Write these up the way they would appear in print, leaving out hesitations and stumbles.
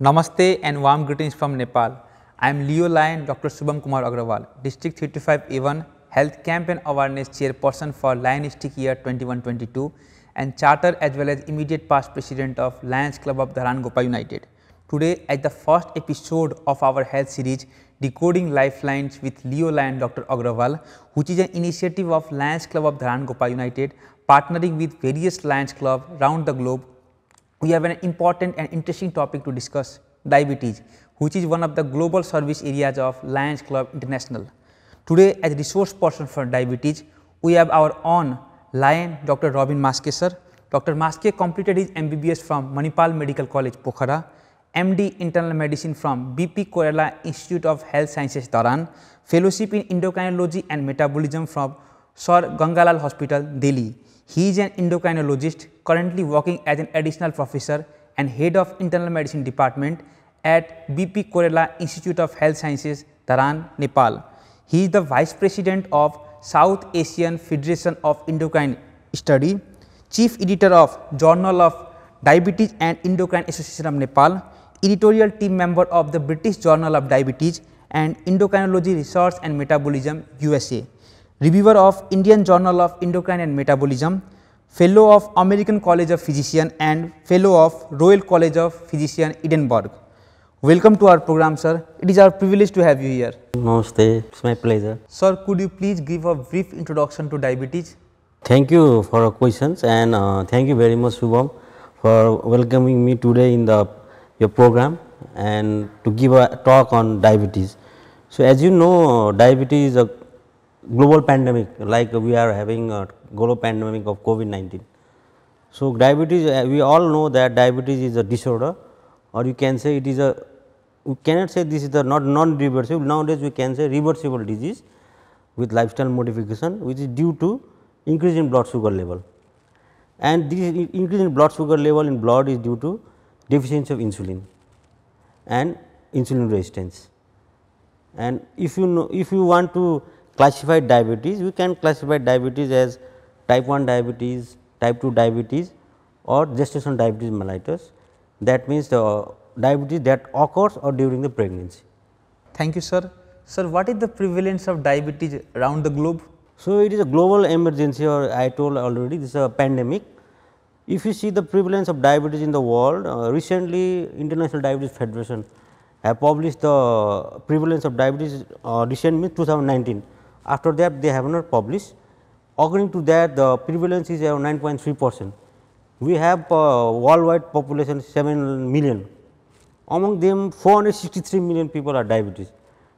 Namaste and warm greetings from Nepal. I am Leo Lion Dr. Subham Kumar Agrawal, District 35A1 Health Campaign Awareness Chairperson for Lionistic Year 21-22 and Charter as well as immediate past President of Lions Club of Dharan Gopa United. Today at the first episode of our health series Decoding Lifelines with Leo Lion Dr. Agrawal, which is an initiative of Lions Club of Dharan Gopa United partnering with various Lions Club around the globe. We have an important and interesting topic to discuss, diabetes, which is one of the global service areas of Lions Club International. Today as resource person for diabetes, we have our own Lion Dr. Robin Maske sir. Dr. Maske completed his MBBS from Manipal Medical College, Pokhara, MD Internal Medicine from BP Koirala Institute of Health Sciences, Dharan, Fellowship in Endocrinology and Metabolism from Sir Gangalal Hospital, Delhi. He is an endocrinologist currently working as an additional professor and head of internal medicine department at BP Koirala Institute of Health Sciences, Dharan, Nepal. He is the vice president of South Asian Federation of Endocrine Study, chief editor of Journal of Diabetes and Endocrine Association of Nepal, editorial team member of the British Journal of Diabetes and Endocrinology Research and Metabolism, USA. Reviewer of Indian Journal of Endocrine and Metabolism, Fellow of American College of Physicians and Fellow of Royal College of Physicians, Edinburgh. Welcome to our program, sir. It is our privilege to have you here. Namaste, it's my pleasure. Sir, could you please give a brief introduction to diabetes? Thank you for your questions and thank you very much Shubham for welcoming me today in your program and to give a talk on diabetes. So, as you know, diabetes is a global pandemic, like we are having a global pandemic of COVID-19. So, diabetes, we all know that diabetes is a disorder, or you can say it is a, we cannot say this is the not non-reversible, nowadays we can say reversible disease with lifestyle modification, which is due to increase in blood sugar level. And this increase in blood sugar level in blood is due to deficiency of insulin and insulin resistance. And if you want to classify diabetes, we can classify diabetes as type 1 diabetes, type 2 diabetes or gestational diabetes mellitus. That means the diabetes that occurs or during the pregnancy. Thank you, sir. Sir, what is the prevalence of diabetes around the globe? So, it is a global emergency, or I told already this is a pandemic. If you see the prevalence of diabetes in the world, recently International Diabetes Federation have published the prevalence of diabetes recently 2019. After that they have not published. According to that, the prevalence is around 9.3%. We have worldwide population 7 million. Among them 463 million people are diabetes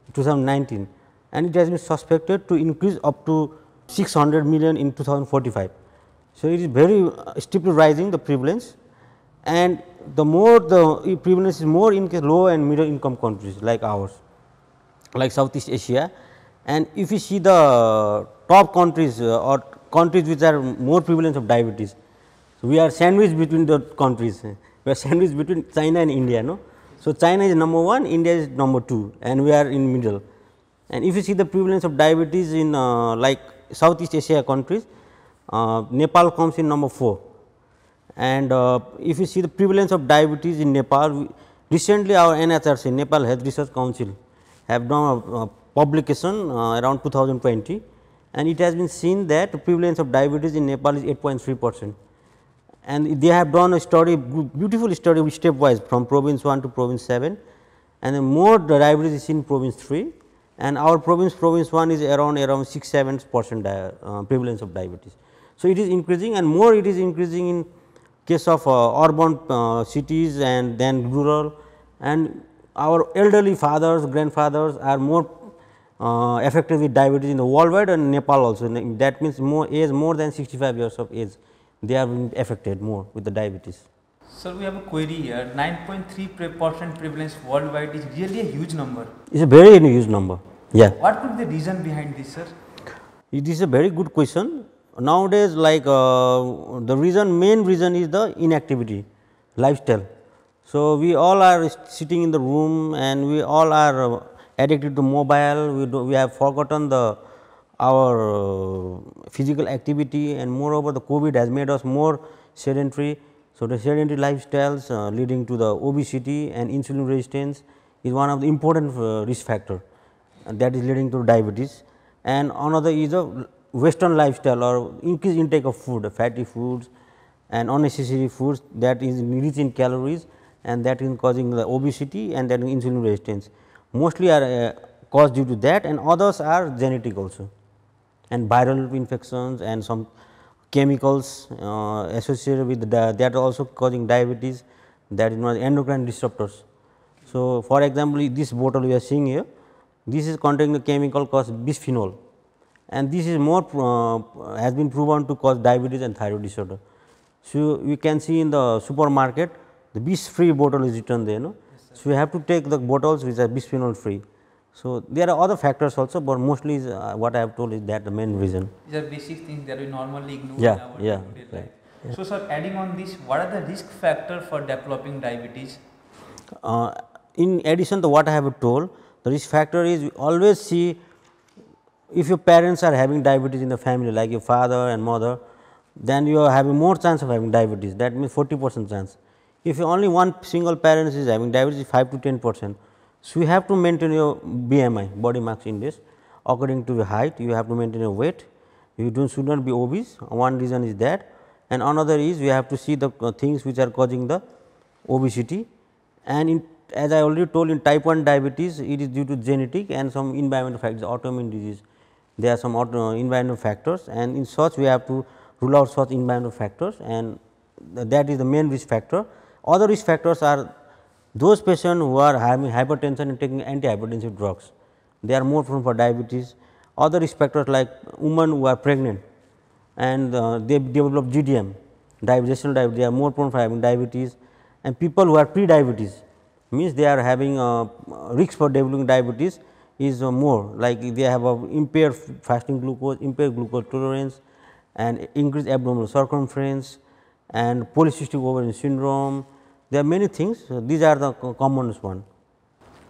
in 2019, and it has been suspected to increase up to 600 million in 2045. So, it is very steeply rising the prevalence, and the more the prevalence is more in low and middle income countries like ours, like Southeast Asia. And if you see the top countries or countries which are more prevalence of diabetes, so we are sandwiched between the countries, we are sandwiched between China and India. No? So, China is number 1, India is number 2 and we are in middle. And if you see the prevalence of diabetes in like Southeast Asia countries, Nepal comes in number 4. And if you see the prevalence of diabetes in Nepal, recently our NHRC, Nepal Health Research Council, have done a publication around 2020, and it has been seen that the prevalence of diabetes in Nepal is 8.3%. And they have done a study, beautiful study stepwise from province 1 to province 7, and then more the diabetes is in province 3, and our province 1 is around 6-7% prevalence of diabetes. So, it is increasing, and more it is increasing in case of urban cities and then rural, and our elderly fathers, grandfathers are more affected with diabetes in the worldwide and Nepal also. That means more than 65 years of age, they are affected more with the diabetes. Sir, we have a query here. 9.3% prevalence worldwide is really a huge number. It is a very huge number. Yeah. What could be the reason behind this, sir? It is a very good question. Nowadays, like the main reason is the inactivity, lifestyle. So, we all are sitting in the room and we all are addicted to mobile. We have forgotten our physical activity, and moreover the COVID has made us more sedentary. So, the sedentary lifestyles leading to the obesity and insulin resistance is one of the important risk factor that is leading to diabetes, and another is a western lifestyle or increased intake of food, fatty foods and unnecessary foods that is rich in calories, and that is causing the obesity and then insulin resistance. Mostly are caused due to that, and others are genetic also, and viral infections and some chemicals associated with that are also causing diabetes, that is known as endocrine disruptors. So, for example, this bottle we are seeing here, this is containing a chemical called bisphenol, and this is more has been proven to cause diabetes and thyroid disorder. So, you can see in the supermarket the bis free bottle is written there. No? Yes, so, you have to take the bottles which are bisphenol free. So, there are other factors also, but mostly is, what I have told is that the main reason. These are basic things that we normally ignore in our yeah, day-to-day life. right. Yeah. So, sir, adding on this, what are the risk factors for developing diabetes? In addition to what I have told, the risk factor is always see if your parents are having diabetes in the family, like your father and mother, then you are having more chance of having diabetes, that means 40% chance. If only one single parent is having diabetes, 5 to 10%. So, you have to maintain your BMI, body mass index, according to your height, you have to maintain your weight, you should not be obese, one reason is that, and another is we have to see the things which are causing the obesity, and as I already told, in type 1 diabetes, it is due to genetic and some environmental factors, autoimmune disease. There are some environmental factors, and in such we have to rule out such environmental factors, and that is the main risk factor. Other risk factors are those patients who are having hypertension and taking antihypertensive drugs, they are more prone for diabetes. Other risk factors like women who are pregnant and they develop GDM, gestational diabetes, they are more prone for having diabetes, and people who are pre-diabetes, means they are having risk for developing diabetes is more, like they have a impaired fasting glucose, impaired glucose tolerance, and increased abdominal circumference, and polycystic ovarian syndrome. There are many things, these are the commonest one.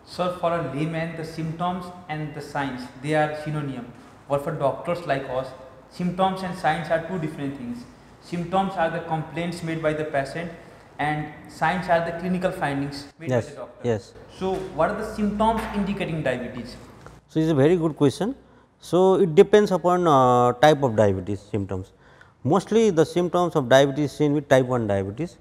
Sir, for a layman, the symptoms and the signs, they are synonym, but for doctors like us, symptoms and signs are two different things. Symptoms are the complaints made by the patient, and signs are the clinical findings made by the doctor. Yes. So, what are the symptoms indicating diabetes? So, it is a very good question. So, it depends upon type of diabetes symptoms. Mostly the symptoms of diabetes seen with type 1 diabetes,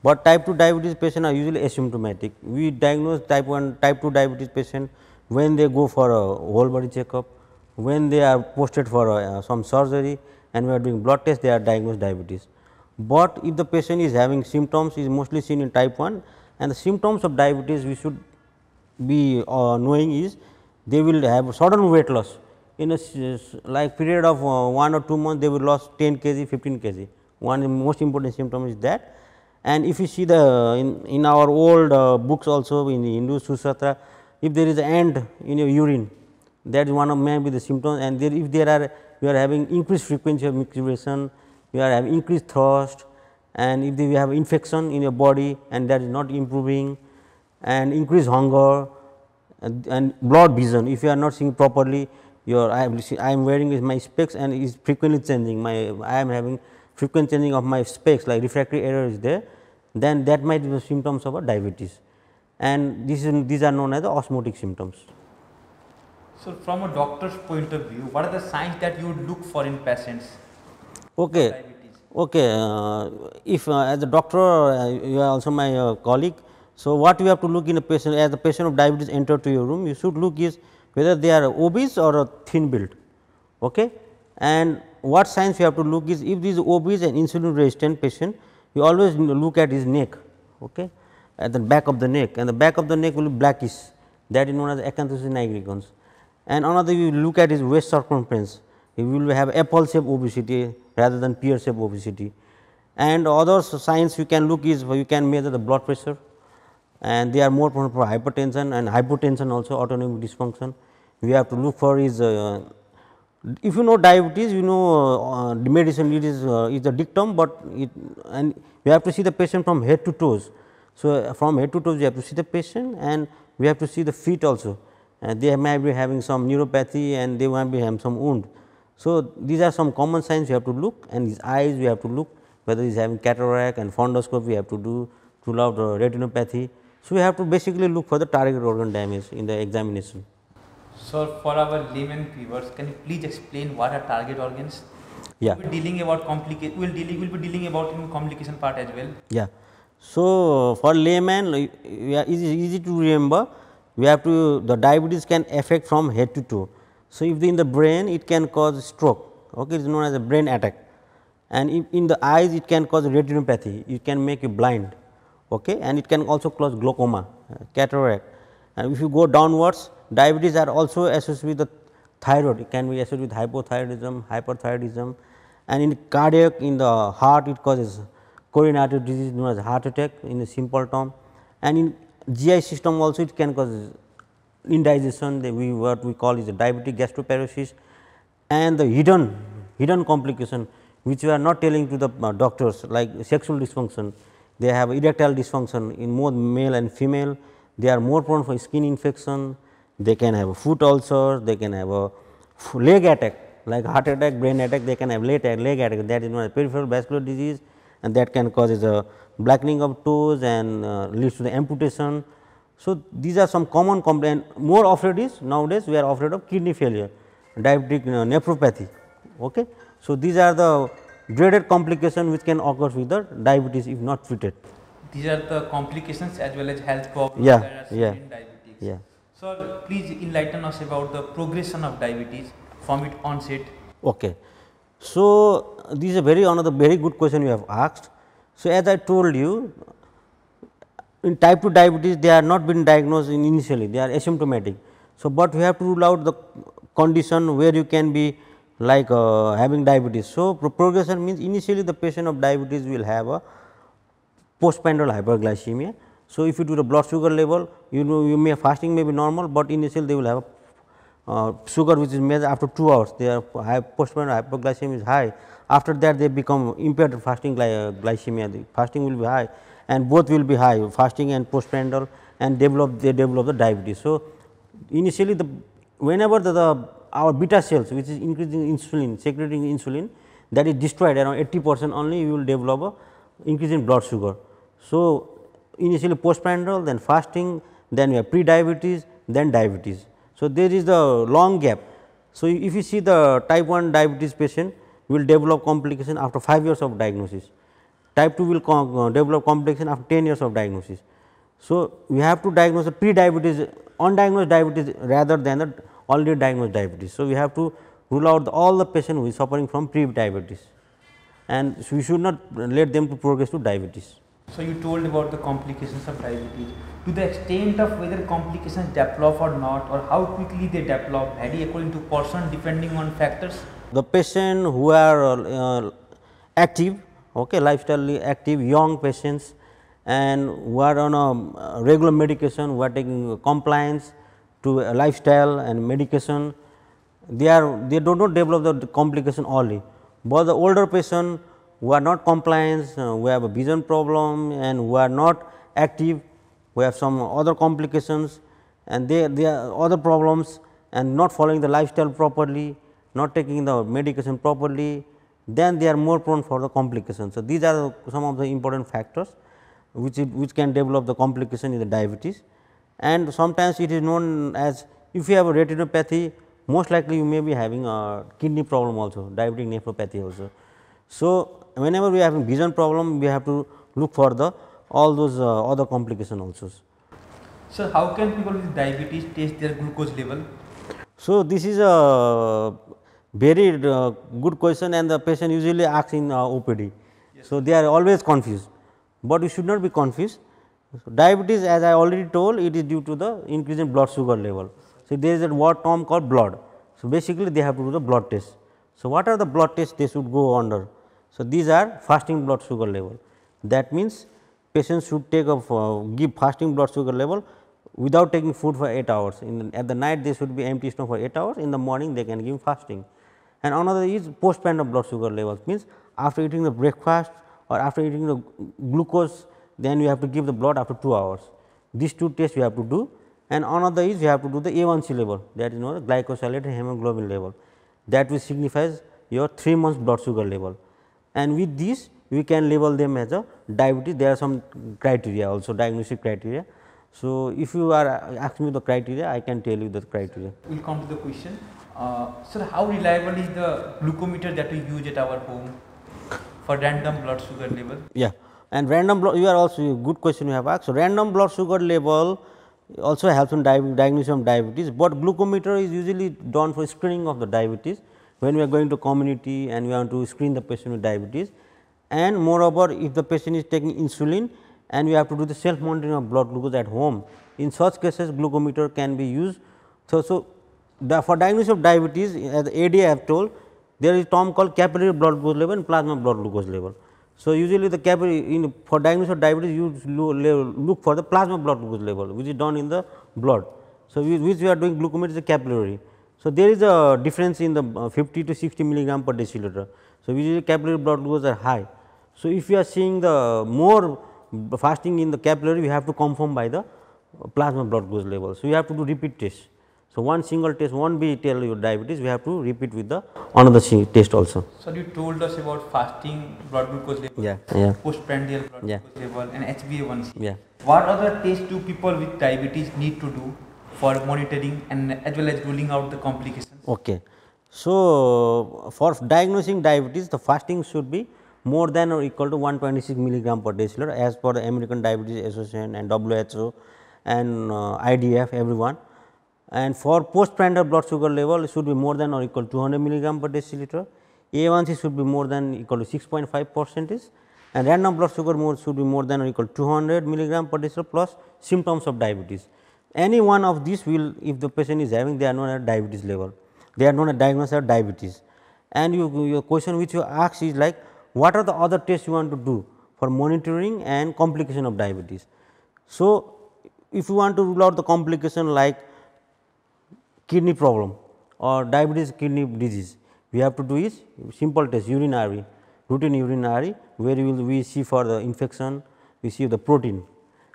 but type 2 diabetes patients are usually asymptomatic. We diagnose type 1, type 2 diabetes patient when they go for a whole body checkup, when they are posted for some surgery, and we are doing blood test, they are diagnosed diabetes. But if the patient is having symptoms, is mostly seen in type 1, and the symptoms of diabetes we should be knowing is they will have sudden weight loss in a like period of 1 or 2 months, they will lose 10 kg, 15 kg. One most important symptom is that. And if you see the in our old books also in the Hindu Sushastra, if there is an ant in your urine, that is one of maybe the symptoms, and there if there are you are having increased frequency of micturition, you are having increased thirst, and if you have infection in your body and that is not improving, and increased hunger, and blurred vision, if you are not seeing properly, your I am wearing my specs and is frequently changing, I am having frequent changing of my specs, like refractory error is there, then that might be the symptoms of a diabetes, and these are known as the osmotic symptoms. So, from a doctor's point of view, what are the signs that you would look for in patients? Okay. Okay. If as a doctor, you are also my colleague. So, what you have to look in a patient, as the patient of diabetes enter to your room, you should look is whether they are obese or thin built. Okay. And what signs you have to look is, if this obese and insulin resistant patient, you always look at his neck, okay, at the back of the neck, and the back of the neck will be blackish, that is known as acanthosis nigricans. And another, you look at his waist circumference, he will have apple shaped obesity rather than pear shaped obesity. And other signs you can look is, you can measure the blood pressure, and they are more prone for hypertension and hypotension, also autonomic dysfunction. We have to look for is if you know diabetes, you know the medicine it is a dictum, but and we have to see the patient from head to toes. So, from head to toes you have to see the patient, and we have to see the feet also, they might be having some neuropathy and they might be having some wound. So, these are some common signs you have to look, and his eyes we have to look whether he is having cataract and fundoscopy we have to do, rule out retinopathy. So, we have to basically look for the target organ damage in the examination. So, for our layman viewers, can you please explain what are target organs? Yeah. We'll be dealing about we'll be dealing about in complication part as well. Yeah. So, for layman it is easy to remember, we have to, the diabetes can affect from head to toe. So, if in the brain it can cause stroke, okay, it is known as a brain attack, and in the eyes it can cause retinopathy, it can make you blind, okay, and it can also cause glaucoma, cataract. And if you go downwards, diabetes are also associated with the thyroid, it can be associated with hypothyroidism, hyperthyroidism, and in cardiac, in the heart it causes coronary artery disease known as heart attack in a simple term, and in GI system also it can cause indigestion, what we call is a diabetic gastroparesis, and the hidden complication which we are not telling to the doctors, like sexual dysfunction. They have erectile dysfunction in both male and female, they are more prone for skin infection, they can have a foot ulcer, they can have a leg attack like heart attack, brain attack, they can have leg attack, that is known as peripheral vascular disease, and that can cause a blackening of toes and leads to the amputation. So, these are some common complaints. More afraid is nowadays we are afraid of kidney failure, diabetic nephropathy. Okay. So, these are the dreaded complications which can occur with the diabetes if not treated. These are the complications as well as health problems Yeah, that are seen yeah, in diabetes. yeah. So, please enlighten us about the progression of diabetes from its onset. Okay. So, this is a another very good question you have asked. So, as I told you, in type 2 diabetes they are not been diagnosed initially, they are asymptomatic. So, but we have to rule out the condition where you can be like having diabetes. So, progression means initially the patient of diabetes will have a postprandial hyperglycemia. So, if you do the blood sugar level, you know, you may fasting may be normal, but initially they will have a sugar which is measured after 2 hours, their postprandial hyperglycemia is high. After that they become impaired fasting glycemia, the fasting will be high and both will be high, fasting and postprandial, and they develop the diabetes. So, initially whenever our beta cells which is increasing insulin, secreting insulin, that is destroyed around 80% only, you will develop a increase in blood sugar. So, initially postprandial, then fasting, then you have pre-diabetes, then diabetes. So, there is the long gap. So, if you see the type 1 diabetes patient will develop complication after 5 years of diagnosis, type 2 will develop complication after 10 years of diagnosis. So, we have to diagnose the pre-diabetes, undiagnosed diabetes rather than the already diagnosed diabetes. So, we have to rule out all the patient who is suffering from pre-diabetes, and so we should not let them to progress to diabetes. So, you told about the complications of diabetes. To the extent of whether complications develop or not, or how quickly they develop, vary according to person depending on factors. The patient who are active, okay, lifestyle active, young patients, and who are on a regular medication, who are taking compliance to a lifestyle and medication, they do not develop the complication early. But the older patient who are not compliant, who have a vision problem and who are not active, who have some other complications and they are other problems and not following the lifestyle properly, not taking the medication properly, then they are more prone for the complications. So, these are some of the important factors which can develop the complication in the diabetes, and sometimes it is known as, if you have a retinopathy, most likely you may be having a kidney problem also, diabetic nephropathy also. So, whenever we are having vision problem, we have to look for the all those other complication also. So, how can people with diabetes test their glucose level? So, this is a very good question, and the patient usually asks in OPD. Yes. So, they are always confused, but you should not be confused. So, diabetes, as I already told, it is due to the increase in blood sugar level. So, there is a word term called blood. So, basically they have to do the blood test. So, what are the blood tests they should go under? So, these are fasting blood sugar level. That means, patients should take give fasting blood sugar level without taking food for 8 hours. At the night they should be empty stomach for 8 hours, in the morning they can give fasting. And another is postprandial blood sugar levels, means after eating the breakfast or after eating the glucose, then you have to give the blood after 2 hours. These two tests you have to do, and another is you have to do the A1C level, that is known as glycosylated hemoglobin level, that which signifies your 3 months blood sugar level. And with this we can label them as a diabetes. There are some criteria also, diagnostic criteria. So, if you are asking me the criteria, I can tell you the criteria. We will come to the question. Sir, how reliable is the glucometer that we use at our home for random blood sugar level? Yeah, and random blood, you are also good question you have asked. So, random blood sugar level also helps in diagnosis of diabetes, but glucometer is usually done for screening of the diabetes when we are going to community and we want to screen the patient with diabetes. And moreover, if the patient is taking insulin and we have to do the self monitoring of blood glucose at home, in such cases glucometer can be used. So, for diagnosis of diabetes, as ADA I have told, there is a term called capillary blood glucose level and plasma blood glucose level. So, usually the capillary for diagnosis of diabetes, you look for the plasma blood glucose level, which is done in the blood. So, which we are doing glucometer is a capillary. So, there is a difference in the 50 to 60 milligram per deciliter. So, usually capillary blood glucose are high. So, if you are seeing the more fasting in the capillary, we have to confirm by the plasma blood glucose level. So, you have to do repeat test. So, one single test won't be tell you diabetes, we have to repeat with the another test also. So, you told us about fasting blood glucose level, postprandial blood glucose level and HbA1c. Yeah. What other tests do people with diabetes need to do for monitoring and as well as ruling out the complications? Okay. So, for diagnosing diabetes, the fasting should be more than or equal to 126 milligram per deciliter as per the American Diabetes Association and WHO and IDF everyone. And for postprandial blood sugar level, it should be more than or equal to 200 milligram per deciliter. A1C should be more than equal to 6.5 percentage, and random blood sugar should be more than or equal to 200 milligram per deciliter plus symptoms of diabetes. Any one of these will, if the patient is having, they are not at diabetes level, they are not a diagnosis of diabetes. And your question which you ask is like, what are the other tests you want to do for monitoring and complication of diabetes? So, if you want to rule out the complication like kidney problem or diabetes kidney disease, we have to do is simple test, urinary, routine urinary, where we see for the infection, we see the protein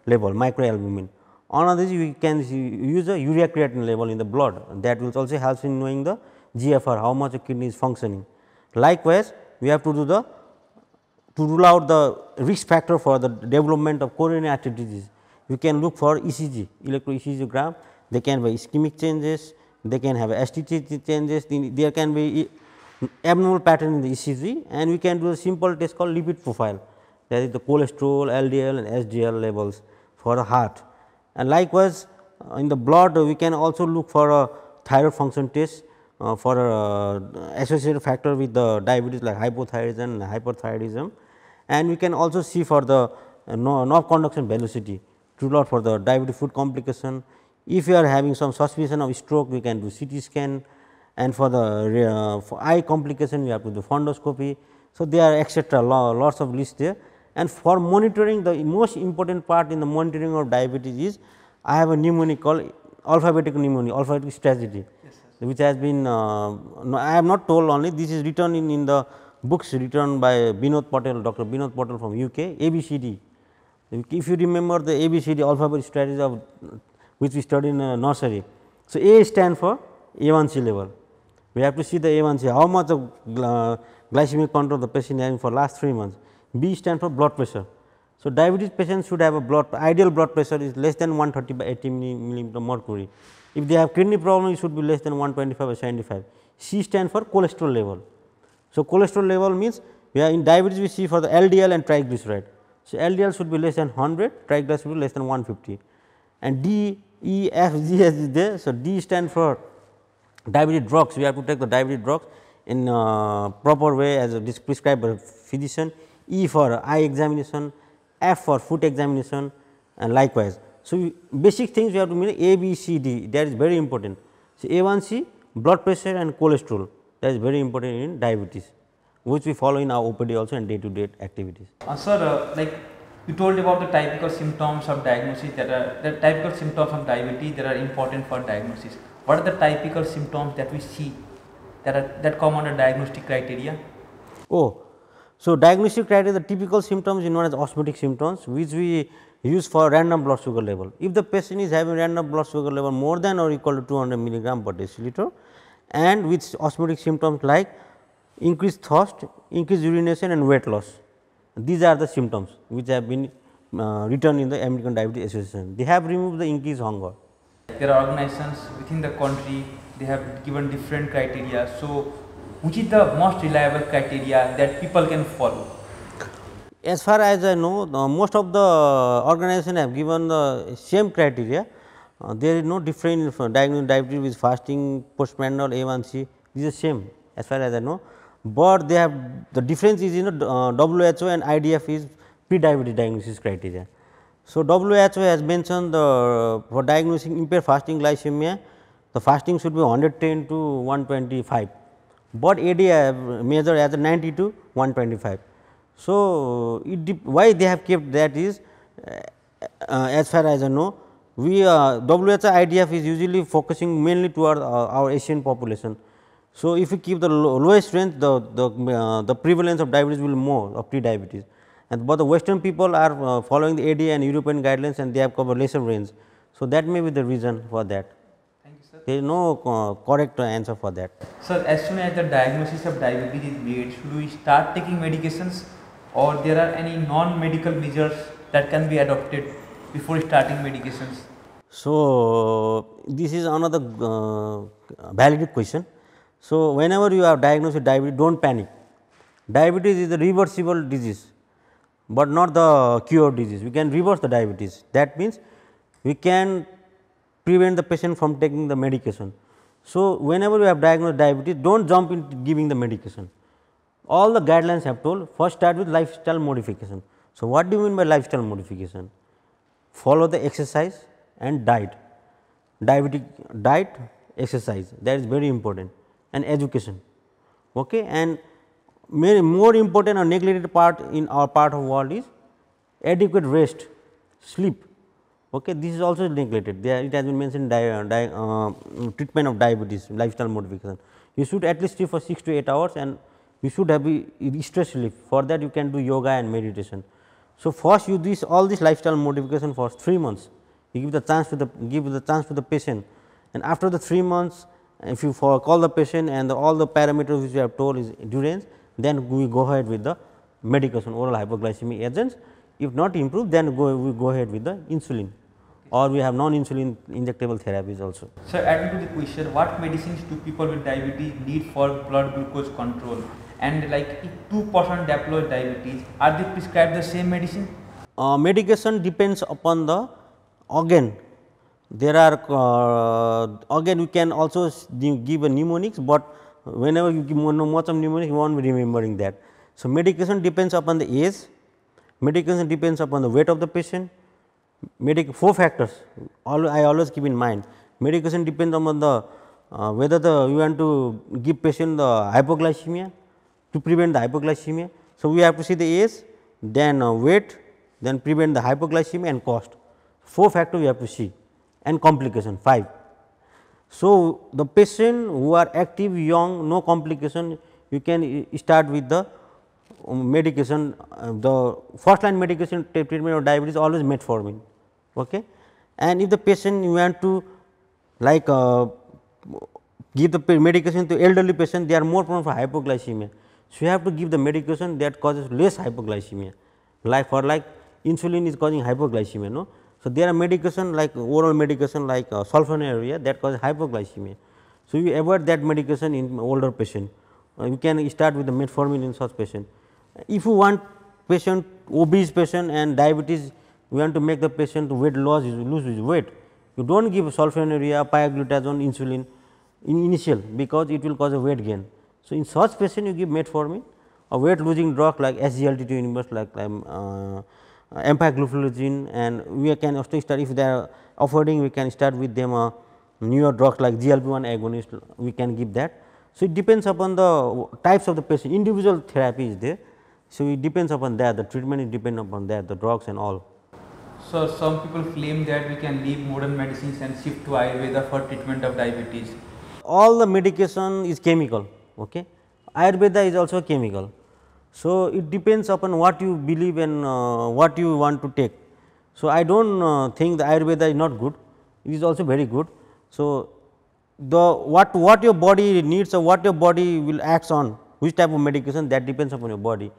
level, microalbumin. Another is we can use a urea creatinine level in the blood, that will also help in knowing the GFR, how much the kidney is functioning. Likewise, we have to do the to rule out the risk factor for the development of coronary artery disease. You can look for ECG, electro-ECGogram, they can be ischemic changes, they can have STT changes, there can be abnormal pattern in the ECG, and we can do a simple test called lipid profile, that is the cholesterol, LDL and SDL levels for the heart. And likewise, in the blood we can also look for a thyroid function test for associated factor with the diabetes like hypothyroidism and hyperthyroidism, and we can also see for the nerve conduction velocity to rule out for the diabetic foot complication. If you are having some suspicion of stroke, we can do CT scan, and for the for eye complication, we have to do fundoscopy. So, there are etcetera, lots of lists there. And for monitoring, the most important part in the monitoring of diabetes is, I have a mnemonic called alphabetic mnemonic, alphabetic strategy, which has been I have not told only, this is written in the books written by Binod Patel, Dr. Binod Patel from UK, ABCD. If you remember the ABCD alphabetic strategy of which we studied in nursery. So, A stand for A1C level, we have to see the A1C, how much of glycemic control the patient having for last 3 months. B stand for blood pressure. So, diabetes patients should have a ideal blood pressure is less than 130 by 80 millimeter mercury. If they have kidney problem, it should be less than 125 by 75. C stand for cholesterol level. So, cholesterol level means we are in diabetes, we see for the LDL and triglyceride. So, LDL should be less than 100, triglyceride should be less than 150, and D, E, F, G is there. So, D stand for diabetic drugs, we have to take the diabetic drugs in proper way as prescribed by physician. E for eye examination, F for foot examination, and likewise. So, basic things we have to mean A, B, C, D, that is very important. So, A1C, blood pressure and cholesterol, that is very important in diabetes, which we follow in our OPD also and day to day activities. Sir, like you told about the typical symptoms of diagnosis that are the typical symptoms of diabetes that are important for diagnosis. What are the typical symptoms that we see that come under diagnostic criteria? Oh, so diagnostic criteria, the typical symptoms is known as osmotic symptoms, which we use for random blood sugar level. If the patient is having random blood sugar level more than or equal to 200 milligram per deciliter, and with osmotic symptoms like increased thirst, increased urination and weight loss. These are the symptoms which have been written in the American Diabetes Association. They have removed the increased hunger. There are organizations within the country, they have given different criteria. So, which is the most reliable criteria that people can follow? As far as I know, most of the organizations have given the same criteria. There is no difference in diagnosing diabetes with fasting, postprandial A1C, this is same as far as I know, but they have the difference is in the WHO and IDF is pre-diabetes diagnosis criteria. So, WHO has mentioned the for diagnosing impaired fasting glycemia, the fasting should be 110 to 125, but ADI have measured as 90 to 125. So, why they have kept that is as far as I know, we WHO IDF is usually focusing mainly toward our Asian population. So, if you keep the lowest range, the prevalence of diabetes will be more of pre-diabetes, and but the western people are following the ADA and European guidelines and they have covered lesser range. So, that may be the reason for that. Thank you, sir. There is no correct answer for that. Sir, as soon as the diagnosis of diabetes is made, should we start taking medications, or there are any non-medical measures that can be adopted before starting medications? So, this is another valid question. So, whenever you are diagnosed with diabetes, do not panic. Diabetes is a reversible disease, but not the cured disease. We can reverse the diabetes. That means, we can prevent the patient from taking the medication. So, whenever you have diagnosed diabetes, do not jump into giving the medication. All the guidelines have told first start with lifestyle modification. So, what do you mean by lifestyle modification? Follow the exercise and diet, diabetic diet, exercise, that is very important, and education. Okay. And more important or neglected part in our part of world is adequate rest, sleep. Okay. This is also neglected. There it has been mentioned treatment of diabetes, lifestyle modification. You should at least sleep for 6 to 8 hours and you should have stress relief. For that you can do yoga and meditation. So, first you do all this lifestyle modification for 3 months, you give the chance to the patient, and after the 3 months if you call the patient and all the parameters which we have told is endurance, then we go ahead with the medication, oral hypoglycemic agents. If not improved, then we go ahead with the insulin, or we have non-insulin injectable therapies also. So, adding to the question, what medicines do people with diabetes need for blood glucose control? And like if 2% develop diabetes, are they prescribed the same medicine? Medication depends upon the organ. There are again we can also give a mnemonics, but whenever you give much of mnemonics, you won't be remembering that. So, medication depends upon the age, medication depends upon the weight of the patient, 4 factors I always keep in mind. Medication depends upon the whether you want to give patient the hypoglycemia, to prevent the hypoglycemia. So, we have to see the age, then weight, then prevent the hypoglycemia and cost. 4 factors we have to see, and complication 5. So, the patient who are active, young, no complication, you can start with the medication. The first line medication treatment of diabetes always metformin. Okay. And if the patient you want to like give the medication to elderly patient, they are more prone for hypoglycemia. So, you have to give the medication that causes less hypoglycemia, like insulin is causing hypoglycemia. No? So, there are medication like oral medication like sulfonylurea that causes hypoglycemia. So, you avoid that medication in older patient. You can start with the metformin in such patient. If you want patient obese patient and diabetes, you want to make the patient to weight loss, lose his weight, you do not give sulfonylurea, pioglitazone, insulin in initial, because it will cause a weight gain. So, in such patient you give metformin, a weight losing drug like SGLT2 inhibitors like empagliflozin, and we can also start, if they are affording, we can start with them newer drugs like GLP-1 agonist, we can give that. So, it depends upon the types of the patient, individual therapy is there. So, it depends upon that, the treatment is depend upon that, the drugs and all. So, some people claim that we can leave modern medicines and shift to Ayurveda for treatment of diabetes. All the medication is chemical, okay. Ayurveda is also chemical. So, it depends upon what you believe and what you want to take. So, I do not think the Ayurveda is not good, it is also very good. So, the what your body needs or what your body will act on, which type of medication, that depends upon your body.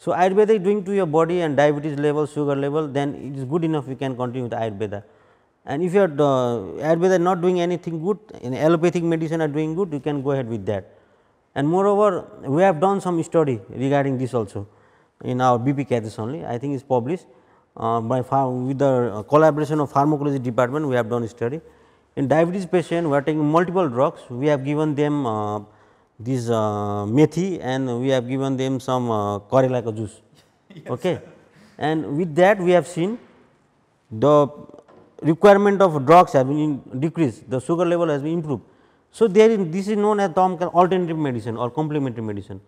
So, Ayurveda is doing to your body and diabetes level, sugar level, then it is good enough, we can continue with Ayurveda. And if you are Ayurveda not doing anything good, in allopathic medicine are doing good, you can go ahead with that. And moreover, we have done some study regarding this also in our BP cases only, I think is published with the collaboration of pharmacology department, we have done a study. In diabetes patient, we are taking multiple drugs, we have given them this methi and we have given them some Corellica juice. Yes, okay. And with that we have seen the requirement of drugs have been decreased, the sugar level has been improved. So, there is this is known as term alternative medicine or complementary medicine.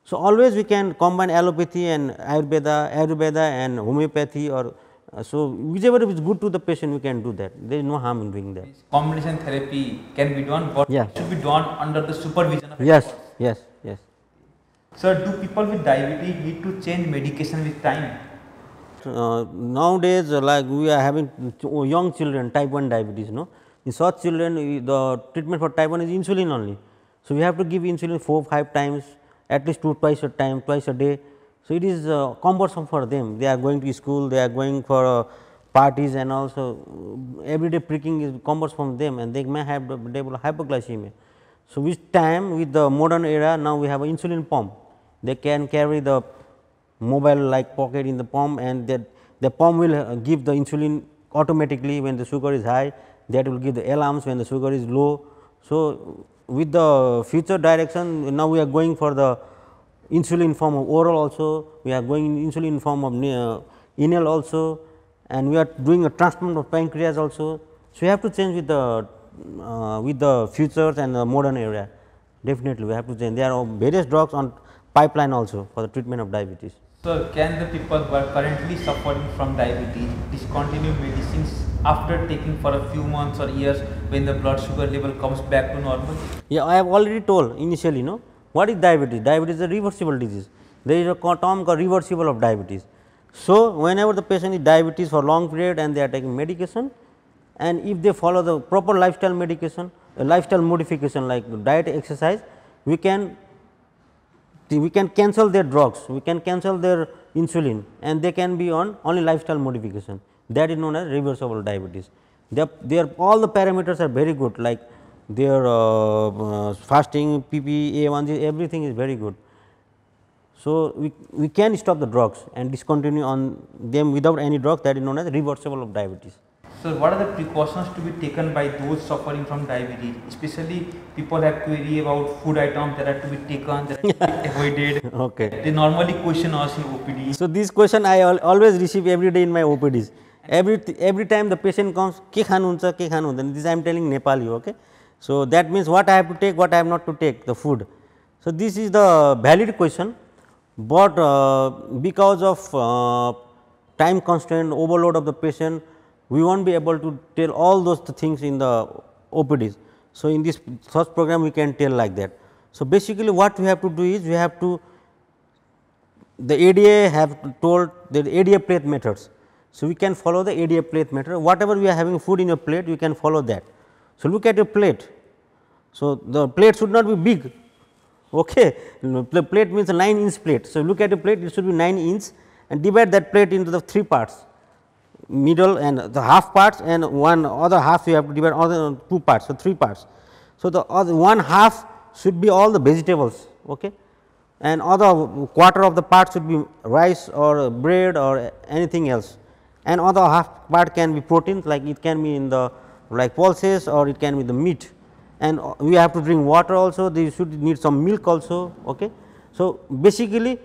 So, always we can combine allopathy and Ayurveda and homeopathy or so whichever is good to the patient we can do that, there is no harm in doing that. Combination therapy can be done, but it should be done under the supervision of experts. Yes. Sir, do people with diabetes need to change medication with time? Nowadays like we are having young children type 1 diabetes, no. In such children the treatment for type 1 is insulin only. So, we have to give insulin 4-5 times, at least twice a day. So, it is cumbersome for them, they are going to school, they are going for parties and also everyday pricking is cumbersome for them and they may have develop hypoglycemia. So, with time with the modern era now we have an insulin pump, they can carry the mobile like pocket in the palm and that the palm will give the insulin automatically when the sugar is high, that will give the alarms when the sugar is low. So, with the future direction now we are going for the insulin form of oral also, we are going in insulin form of inhale also and we are doing a transplant of pancreas also. So, we have to change with the futures and the modern era, definitely we have to change. There are various drugs on pipeline also for the treatment of diabetes. So, can the people who are currently suffering from diabetes discontinue medicines after taking for a few months or years when the blood sugar level comes back to normal? Yeah, I have already told initially, no. What is diabetes? Diabetes is a reversible disease. There is a term called reversible of diabetes. So, whenever the patient is diabetes for long period and they are taking medication and if they follow the proper lifestyle medication, lifestyle modification like diet, exercise, we can cancel their drugs, we can cancel their insulin and they can be on only lifestyle modification, that is known as reversible diabetes. Their all the parameters are very good like their fasting, PP, A1C, everything is very good. So, we can stop the drugs and discontinue on them without any drugs, that is known as reversible of diabetes. So, what are the precautions to be taken by those suffering from diabetes, especially people have query about food items that are to be taken, that are to be avoided. Okay. They normally question us in OPD. So, this question I always receive every day in my OPDs. Every time the patient comes, ke khanu huncha, ke khanu huncha, this I am telling Nepali, okay. So, that means what I have to take, what I have not to take, the food. So, this is the valid question, but because of time constraint, overload of the patient, we will not be able to tell all those things in the OPDs. So, in this first program we can tell like that. So, basically what we have to do is we have to, the ADA have told the ADA plate methods. So, we can follow the ADA plate method, whatever we are having food in your plate we can follow that. So, look at your plate. So, the plate should not be big, okay. The plate means a 9-inch plate. So, look at your plate, it should be 9 inch and divide that plate into the 3 parts, middle and the half parts and one other half you have to divide other 2 parts, so 3 parts. So, the other 1 half should be all the vegetables, okay, and other quarter of the part should be rice or bread or anything else, and other half part can be proteins like it can be in the like pulses or it can be the meat, and we have to drink water also, they should need some milk also, okay. So, basically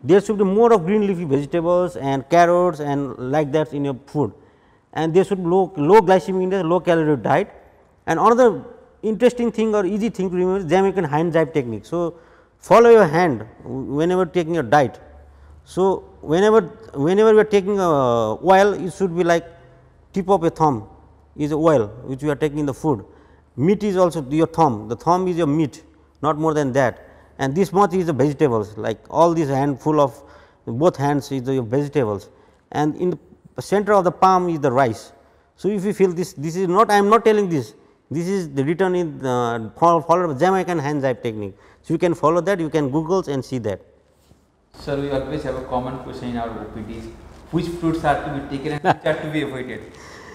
there should be more of green leafy vegetables and carrots and like that in your food, and there should be low glycemic index, low calorie diet. And another interesting thing or easy thing to remember is Jamaican hand jibe technique. So, follow your hand whenever taking your diet. So, whenever you are taking oil, it should be like tip of a thumb is oil which you are taking in the food. Meat is also your thumb, the thumb is your meat, not more than that, and this much is the vegetables, like all this handful of both hands is the vegetables, and in the center of the palm is the rice. So, if you feel this is not, I am not telling this is the written in follow Jamaican hand jibe technique. So, you can follow that, you can Google and see that. Sir, we always have a common question in our OPDs: which fruits are to be taken and which are to be avoided.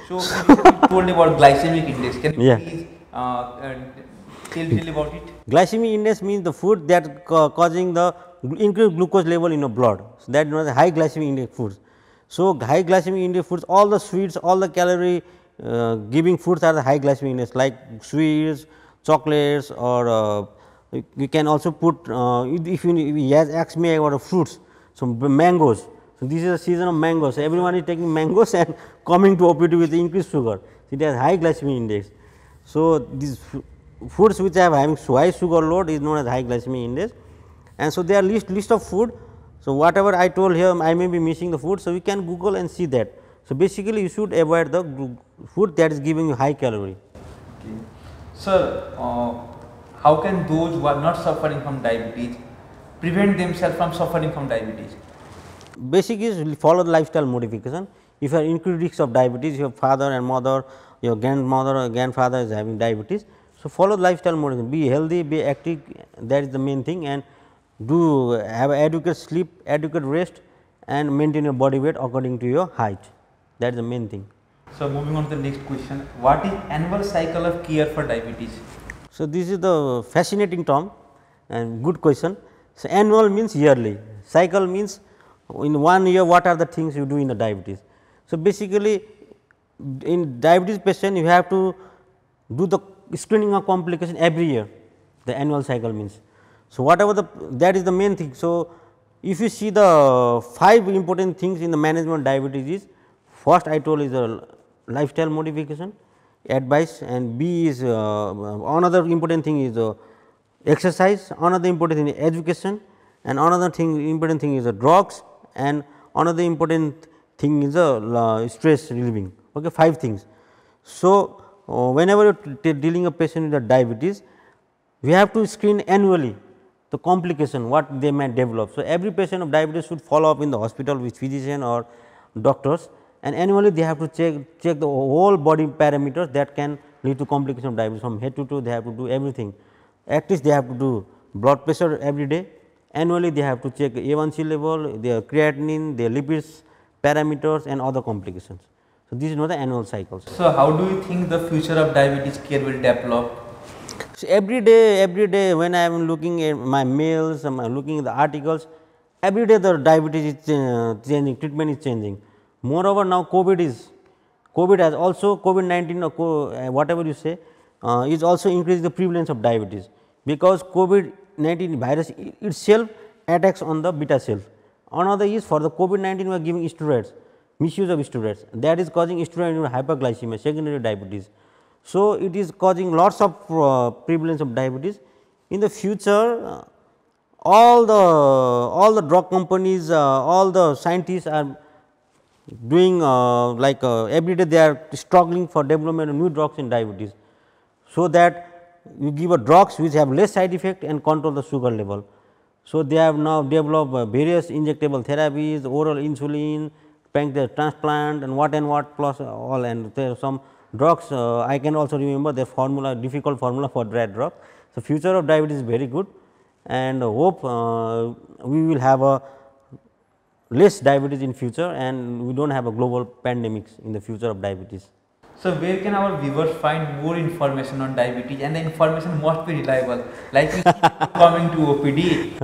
So, you told about glycemic index. Can you Yeah. please tell about it? Glycemic index means the food that causing the increased glucose level in your blood. So, that is known as high glycemic index foods. So, high glycemic index foods, all the sweets, all the calorie giving foods are the high glycemic index, like sweets, chocolates, or you can also put if you ask me about fruits, so mangoes. So, this is the season of mangoes. So, everyone is taking mangoes and coming to OPD with increased sugar. So, it has high glycemic index. So, these foods which have having high sugar load is known as high glycemic index, and so there are list of food. So, whatever I told here, I may be missing the food. So, we can Google and see that. So, basically you should avoid the food that is giving you high calorie. Okay. Sir, how can those who are not suffering from diabetes prevent themselves from suffering from diabetes? Basic is follow the lifestyle modification. If you are increased risk of diabetes, your father and mother, your grandmother or grandfather is having diabetes. So, follow the lifestyle modification, be healthy, be active, that is the main thing, and do have adequate sleep, adequate rest, and maintain your body weight according to your height. That is the main thing. So, moving on to the next question: what is annual cycle of care for diabetes? So, this is the fascinating term and good question. So, annual means yearly, cycle means in 1 year what are the things you do in the diabetes. So, basically in diabetes patient you have to do the screening of complication every year, the annual cycle means. So, whatever that is the main thing. So, if you see the 5 important things in the management of diabetes is, first I told is the lifestyle modification advice, and B is another important thing is exercise, another important thing is education, and another important thing is drugs, and another important thing is stress relieving. Okay, 5 things. So, whenever you are dealing a patient with the diabetes, we have to screen annually the complication what they may develop. So, every patient of diabetes should follow up in the hospital with physician or doctors, and annually they have to check the whole body parameters that can lead to complication of diabetes, from head to toe they have to do everything. At least they have to do blood pressure every day, annually they have to check A1C level, their creatinine, their lipids parameters, and other complications. So, this is not the annual cycles. So, how do you think the future of diabetes care will develop? So, every day when I am looking at my mails, I am looking at the articles, every day the diabetes is changing, treatment is changing. Moreover, now COVID has also COVID-19 or whatever you say is also increasing the prevalence of diabetes, because COVID-19 virus itself attacks on the beta cell. Another is for the COVID-19 we are giving steroids, misuse of steroids, that is causing steroid hyperglycemia, secondary diabetes. So, it is causing lots of prevalence of diabetes. In the future, all the drug companies, all the scientists are doing every day they are struggling for development of new drugs in diabetes. So, that you give a drugs which have less side effect and control the sugar level. So, they have now developed various injectable therapies, oral insulin, pancreas transplant, and what plus all, and there are some drugs I can also remember their formula, difficult formula for that drug. So, future of diabetes is very good, and hope we will have a less diabetes in future, and we do not have a global pandemics in the future of diabetes. So, where can our viewers find more information on diabetes, and the information must be reliable, like we coming to OPD,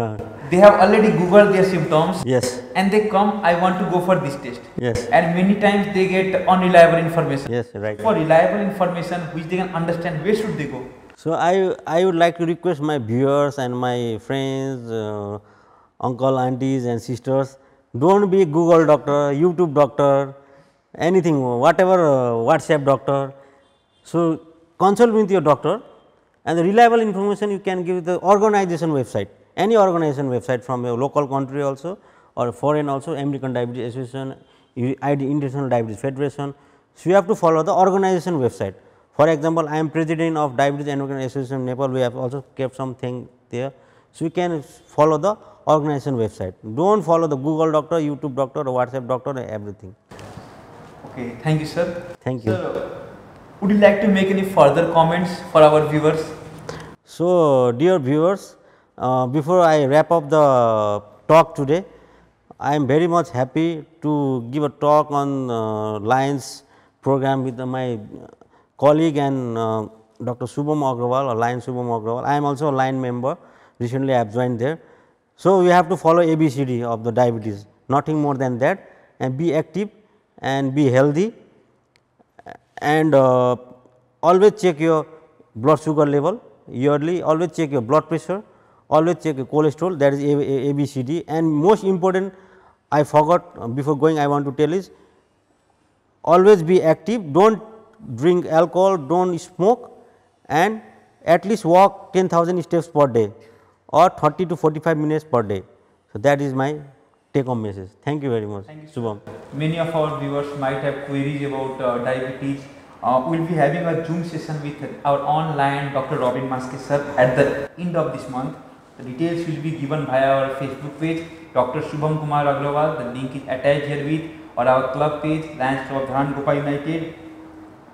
they have already googled their symptoms, yes, and they come, I want to go for this test, yes, and many times they get unreliable information. yes, right. For reliable information which they can understand, where should they go? So, I would like to request my viewers and my friends, uncle, aunties and sisters, do not be Google doctor, YouTube doctor, anything, whatever WhatsApp doctor. So, consult with your doctor, and the reliable information you can give the organization website, any organization website from your local country also or foreign also, American Diabetes Association, International Diabetes Federation. So, you have to follow the organization website. For example, I am president of Diabetes Endocrine Association Nepal, we have also kept something there. So, you can follow the organization website, do not follow the Google doctor, YouTube doctor or WhatsApp doctor or everything. Okay, thank you sir. Thank you. Sir, would you like to make any further comments for our viewers? So, dear viewers, before I wrap up the talk today. I am very much happy to give a talk on Lions program with my colleague and Dr. Shubham Agrawal or Lion Shubham Agrawal. I am also a Lion member, recently I have joined there. So, we have to follow ABCD of the diabetes, nothing more than that, and be active and be healthy, and always check your blood sugar level yearly, always check your blood pressure, always check your cholesterol, that is ABCD. And most important, I forgot before going, I want to tell is always be active, do not drink alcohol, do not smoke, and at least walk 10,000 steps per day or 30 to 45 minutes per day. So, that is my take home message. Thank you very much. Thank you, Shubham. Many of our viewers might have queries about diabetes. We will be having a Zoom session with our online Dr. Robin Maske sir at the end of this month. The details will be given via our Facebook page, Dr. Shubham Kumar Agrawal. The link is attached here with, or our club page, Lions Club of Dharan Gopa United.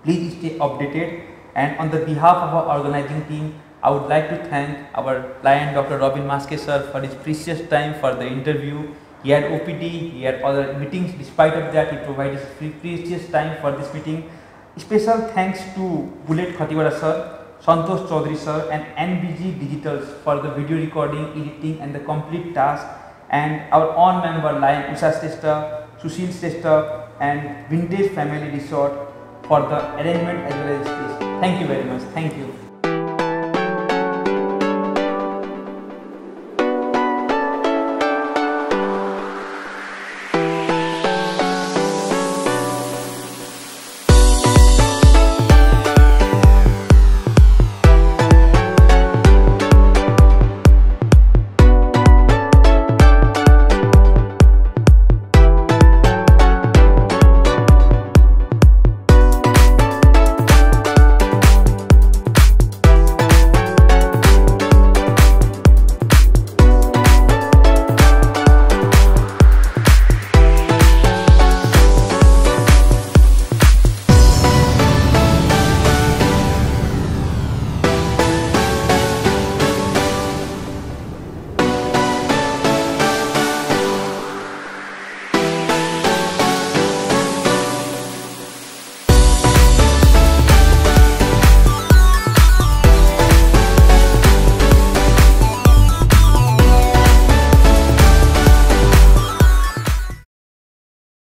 Please stay updated. And on the behalf of our organizing team, I would like to thank our Lion Dr. Robin Maske sir for his precious time for the interview. He had OPD, he had other meetings. Despite of that, he provided his precious time for this meeting. Special thanks to Bullet Khatiwala sir, Santosh Chaudhary sir, and NBG Digitals for the video recording, editing, and the complete task. And our own member Lion Usha Shrestha, Sushil Shrestha, and Vintage Family Resort for the arrangement as well as this. Thank you very much. Thank you.